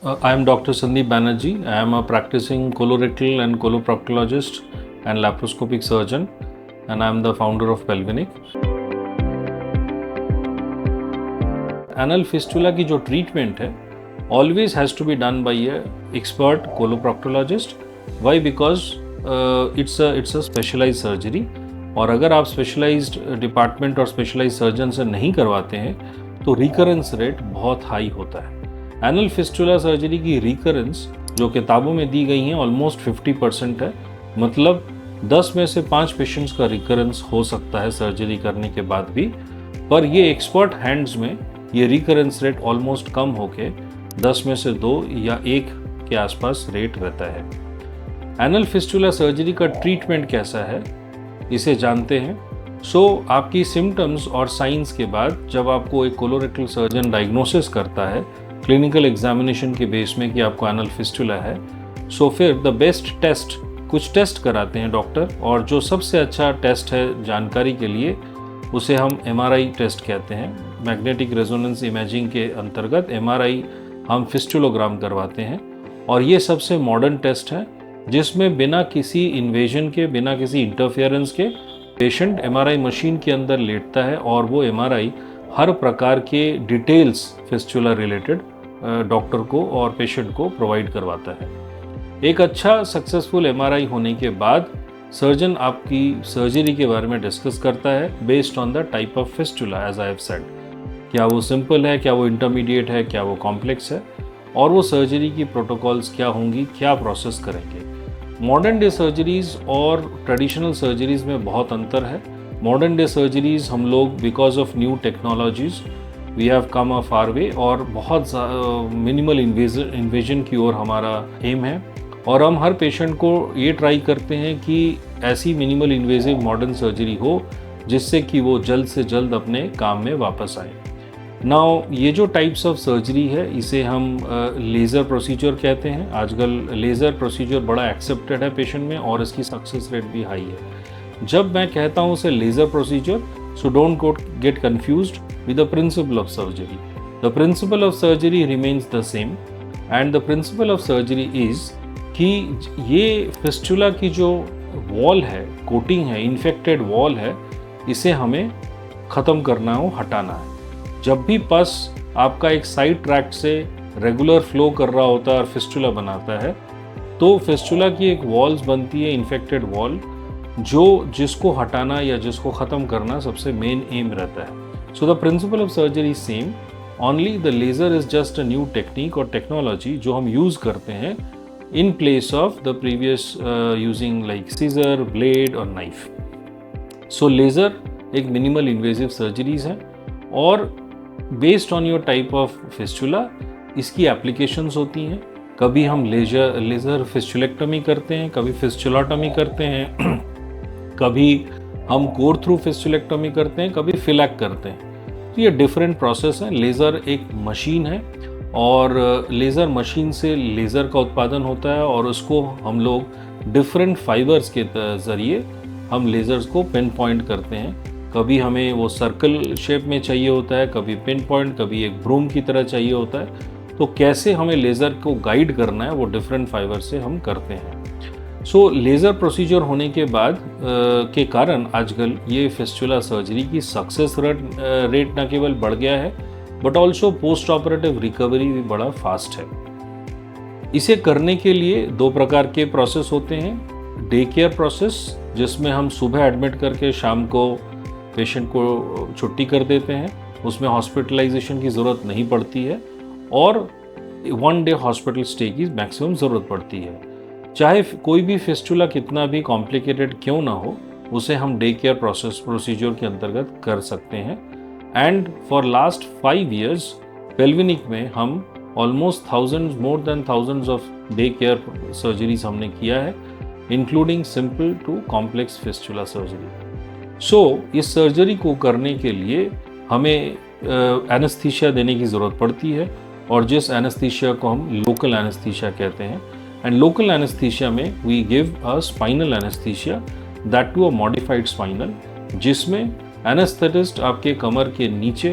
I am Dr. Sandeep Banerjee. I am a practicing colorectal and coloproctologist and laparoscopic surgeon, and I am the founder of Pelvinic. Anal fistula की जो treatment है always has to be done by a expert coloproctologist. Why? Because it's a specialized surgery. और अगर आप specialized department और specialized surgeon से नहीं करवाते हैं तो recurrence rate बहुत high होता है. एनल फिस्टुला सर्जरी की रिकरेंस जो किताबों में दी गई हैं ऑलमोस्ट 50% है. मतलब 10 में से 5 पेशेंट्स का रिकरेंस हो सकता है सर्जरी करने के बाद भी, पर ये एक्सपर्ट हैंड्स में ये रिकरेंस रेट ऑलमोस्ट कम होके 10 में से 2 या 1 के आसपास रेट रहता है. एनल फिस्टुला सर्जरी का ट्रीटमेंट कैसा है इसे जानते हैं. आपकी सिम्टम्स और साइंस के बाद जब आपको एक कोलोरेक्टल सर्जन डायग्नोसिस करता है क्लिनिकल एग्जामिनेशन के बेस में कि आपको एनल फिस्टुला है, फिर द बेस्ट टेस्ट कुछ टेस्ट कराते हैं डॉक्टर, और जो सबसे अच्छा टेस्ट है जानकारी के लिए उसे हम MRI टेस्ट कहते हैं. मैग्नेटिक रेजोनेंस इमेजिंग के अंतर्गत MRI हम फिस्टुलोग्राम करवाते हैं, और ये सबसे मॉडर्न टेस्ट है जिसमें बिना किसी इन्वेजन के, बिना किसी इंटरफेरेंस के पेशेंट MRI मशीन के अंदर लेटता है और वो MRI हर प्रकार के डिटेल्स फिस्टुला रिलेटेड डॉक्टर को और पेशेंट को प्रोवाइड करवाता है. एक अच्छा सक्सेसफुल MRI होने के बाद सर्जन आपकी सर्जरी के बारे में डिस्कस करता है based on the type of fistula. As I have said, क्या वो सिंपल है, क्या वो इंटरमीडिएट है, क्या वो कॉम्प्लेक्स है, और वो सर्जरी की प्रोटोकॉल्स क्या होंगी, क्या प्रोसेस करेंगे. मॉडर्न डे सर्जरीज़ और ट्रेडिशनल सर्जरीज़ में बहुत अंतर है. मॉडर्न डे सर्जरीज़ हम लोग because of new technologies we have come a far way, और बहुत मिनिमल इन्वेजन की ओर हमारा एम है, और हम हर पेशेंट को ये ट्राई करते हैं कि ऐसी मिनिमल इन्वेजिव मॉडर्न सर्जरी हो जिससे कि वो जल्द से जल्द अपने काम में वापस आए. नाउ ये जो टाइप्स ऑफ सर्जरी है इसे हम लेज़र प्रोसीजर कहते हैं. आजकल लेज़र प्रोसीजर बड़ा एक्सेप्टेड है पेशेंट में और इसकी सक्सेस रेट भी हाई है. जब मैं कहता हूँ उसे laser procedure, so don't get confused with the principle of surgery. The principle of surgery remains the same, and the principle of surgery is कि ये फिस्टुला की जो वॉल है, कोटिंग है, इन्फेक्टेड वॉल है, इसे हमें ख़त्म करना हो, हटाना है. जब भी पस आपका एक साइड ट्रैक्ट से रेगुलर फ्लो कर रहा होता है और फिस्टुला बनाता है, तो फिस्टुला की एक वॉल्स बनती है, इन्फेक्टेड वॉल, जिसको हटाना या जिसको ख़त्म करना सबसे मेन एम रहता है. So the principle of surgery is same, only the laser is just a new technique or technology जो हम use करते हैं in place of the previous using like scissor, blade और knife. So laser एक minimal invasive surgeries है, और based on your type of fistula इसकी applications होती हैं. कभी हम laser fistulectomy करते हैं, कभी fistulotomy करते हैं, कभी हम कोर थ्रू फिस्टुलेक्टोमी करते हैं, कभी फिलैक करते हैं. तो ये डिफरेंट प्रोसेस है. लेज़र एक मशीन है, और लेज़र मशीन से लेज़र का उत्पादन होता है, और उसको हम लोग डिफरेंट फाइबर्स के ज़रिए हम लेज़र्स को पिन पॉइंट करते हैं. कभी हमें वो सर्कल शेप में चाहिए होता है, कभी पिन पॉइंट, कभी एक ब्रूम की तरह चाहिए होता है. तो कैसे हमें लेज़र को गाइड करना है वो डिफरेंट फाइबर से हम करते हैं. लेज़र प्रोसीजर होने के बाद के कारण आजकल ये फिस्टुला सर्जरी की सक्सेस रेट न केवल बढ़ गया है, but also post operative recovery भी बड़ा फास्ट है. इसे करने के लिए 2 प्रकार के प्रोसेस होते हैं. डे केयर प्रोसेस, जिसमें हम सुबह एडमिट करके शाम को पेशेंट को छुट्टी कर देते हैं, उसमें हॉस्पिटलाइजेशन की ज़रूरत नहीं पड़ती है, और 1 डे हॉस्पिटल स्टे की मैक्सिमम ज़रूरत पड़ती है. चाहे कोई भी फिस्टुला कितना भी कॉम्प्लिकेटेड क्यों ना हो, उसे हम डे केयर प्रोसीजर के अंतर्गत कर सकते हैं. And for last 5 years Pelvinic में हम almost more than thousands of day care surgeries हमने किया है, including simple to complex fistula surgery. इस सर्जरी को करने के लिए हमें एनेस्थीसिया देने की ज़रूरत पड़ती है, और जिस एनेस्थीसिया को हम लोकल एनेस्थीसिया कहते हैं. And local anesthesia में we give a spinal anesthesia, that to a modified spinal, जिसमें एनेस्थेटिस्ट आपके कमर के नीचे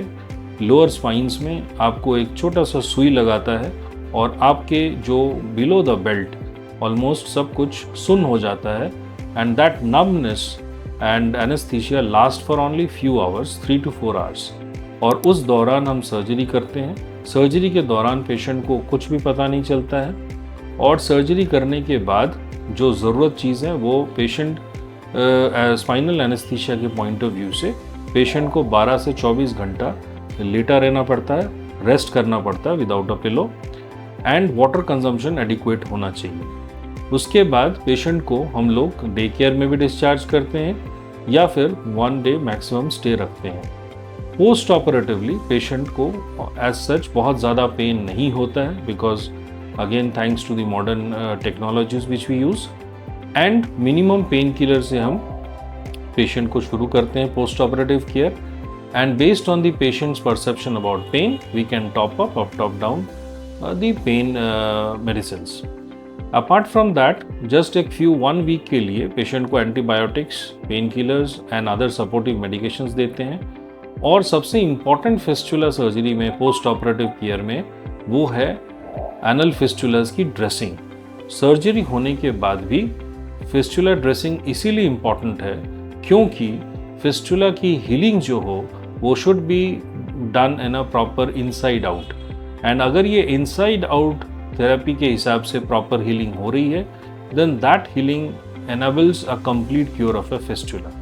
लोअर स्पाइन्स में आपको एक छोटा सा सुई लगाता है और आपके जो बिलो द बेल्ट ऑलमोस्ट सब कुछ सुन्न हो जाता है and that numbness and anaesthesia last for only few hours 3 to 4 hours. और उस दौरान हम सर्जरी करते हैं। सर्जरी के दौरान पेशेंट को कुछ भी पता नहीं चलता है और सर्जरी करने के बाद जो ज़रूरत चीज़ है वो पेशेंट स्पाइनल एनेस्थीसिया के पॉइंट ऑफ व्यू से पेशेंट को 12 से 24 घंटा लेटा रहना पड़ता है, रेस्ट करना पड़ता है without a pillow and water consumption adequate होना चाहिए। उसके बाद पेशेंट को हम लोग डे केयर में भी डिस्चार्ज करते हैं या फिर 1 डे मैक्सिमम स्टे रखते हैं। पोस्ट ऑपरेटिवली पेशेंट को एज सच बहुत ज़्यादा पेन नहीं होता है because again thanks to the modern technologies which we use and minimum pain killer से हम पेशेंट को शुरू करते हैं post operative care and based on the patients perception about pain we can top down the pain medicines. Apart from that just एक few 1 week के लिए patient को antibiotics, pain killers and other supportive medications देते हैं। और सबसे important fistula surgery में post operative care में वो है एनल फिस्टुलास की ड्रेसिंग। सर्जरी होने के बाद भी फिस्टुला ड्रेसिंग इसीलिए इम्पॉर्टेंट है क्योंकि फिस्टुला की हीलिंग जो हो वो should be done in a proper inside out and अगर ये इनसाइड आउट थेरेपी के हिसाब से प्रॉपर हीलिंग हो रही है then that healing enables a complete cure of a fistula.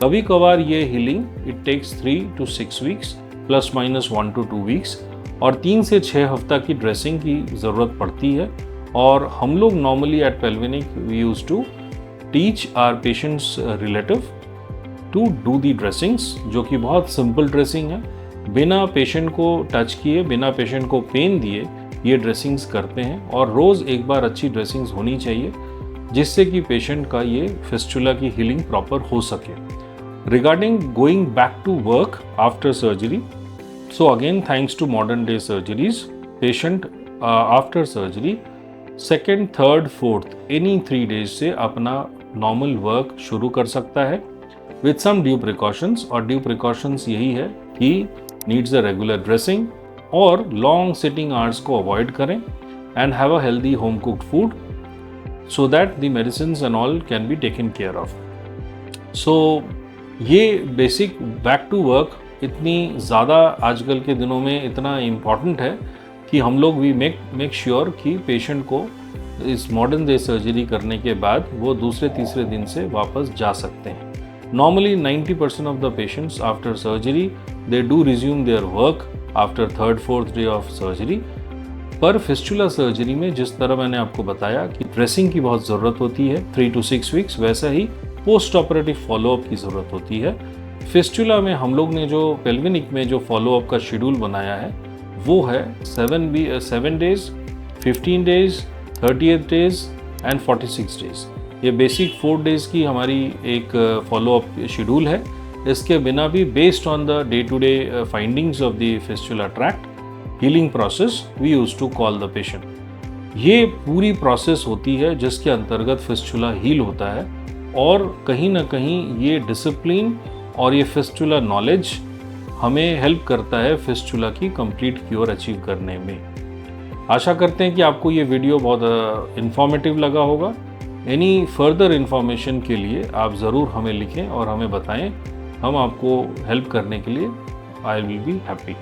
कभी कभार ये healing it takes 3 to 6 weeks plus minus 1 to 2 weeks और 3 से 6 हफ्ता की ड्रेसिंग की ज़रूरत पड़ती है। और हम लोग नॉर्मली एट पेल्विनिक we use to teach our patients relative to do the dressings जो कि बहुत सिंपल ड्रेसिंग है, बिना पेशेंट को टच किए, बिना पेशेंट को पेन दिए ये ड्रेसिंग्स करते हैं। और रोज़ एक बार अच्छी ड्रेसिंग्स होनी चाहिए जिससे कि पेशेंट का ये फिस्टुला की हीलिंग प्रॉपर हो सके। Regarding going back to work after surgery, so again thanks to modern day surgeries patient after surgery 2nd, 3rd, 4th any 3 days से अपना नॉर्मल वर्क शुरू कर सकता है विथ सम ड्यू प्रिकॉशंस। और ड्यू प्रिकॉशंस यही है कि नीड्स अ रेगुलर ड्रेसिंग और लॉन्ग सिटिंग आवर्स को अवॉइड करें and have a healthy home cooked food so that the medicines and all can be taken care of. So ये basic back to work इतनी ज़्यादा आजकल के दिनों में इतना इम्पॉर्टेंट है कि हम लोग भी मेक श्योर कि पेशेंट को इस मॉडर्न डे सर्जरी करने के बाद वो दूसरे तीसरे दिन से वापस जा सकते हैं। Normally 90% of the patients after surgery they do resume their work after 3rd, 4th day of surgery. पर फिस्टुला सर्जरी में जिस तरह मैंने आपको बताया कि ड्रेसिंग की बहुत ज़रूरत होती है 3 to 6 वीक्स, वैसा ही पोस्ट ऑपरेटिव फॉलोअप की ज़रूरत होती है। फिस्टुला में हम लोग ने जो पेल्विनिक में जो फॉलोअप का शेड्यूल बनाया है वो है 7 days, 15 days, 38 days and 46 days। ये बेसिक 4 days की हमारी एक फॉलोअप शेड्यूल है। इसके बिना भी based on the day to day findings of the fistula tract healing process we use to call the patient. ये पूरी प्रोसेस होती है जिसके अंतर्गत फिस्टुला हील होता है और कहीं ना कहीं ये डिसिप्लिन और ये फिस्टुला नॉलेज हमें हेल्प करता है फिस्टुला की कंप्लीट क्योर अचीव करने में। आशा करते हैं कि आपको ये वीडियो बहुत इंफॉर्मेटिव लगा होगा। एनी फर्दर इंफॉर्मेशन के लिए आप ज़रूर हमें लिखें और हमें बताएं, हम आपको हेल्प करने के लिए आई विल बी हैप्पी।